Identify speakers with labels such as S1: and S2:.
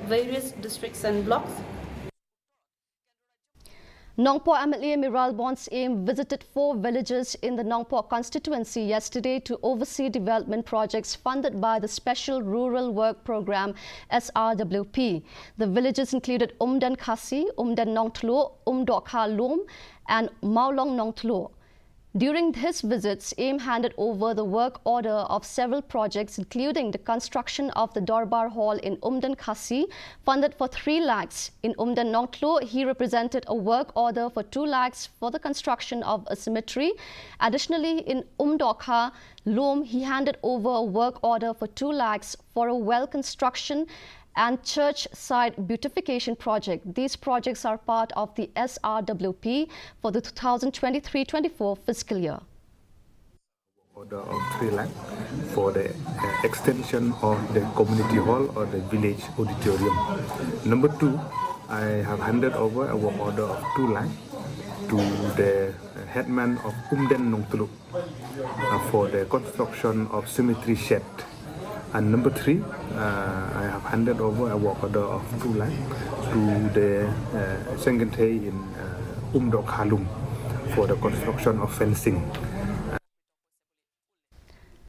S1: various districts and blocks.
S2: Nongpoh MLA Miral Bons Aim visited 4 villages in the Nongpoh constituency yesterday to oversee development projects funded by the Special Rural Work Programme SRWP. The villages included Umdan Khasi, Umdan Nongtlo, Umdokha Lom and Maulong Nongtlo. During his visits, AIM handed over the work order of several projects, including the construction of the Dorbar Hall in Umdan Khasi, funded for 3 lakhs. In Umdan Nongtlo, he represented a work order for 2 lakhs for the construction of a cemetery. Additionally, in Umdokha Lom, he handed over a work order for 2 lakhs for a well construction and church side beautification project. These projects are part of the SRWP for the 2023-24 fiscal year.
S3: Order of 3 lakh for the extension of the community hall or the village auditorium. Number 2, I have handed over a work order of 2 lakh to the headman of Umdan Nongtulu for the construction of cemetery shed. And number 3, I have handed over a work order of 2 lakh to the Sengentay in Umdok Halum for the construction of fencing.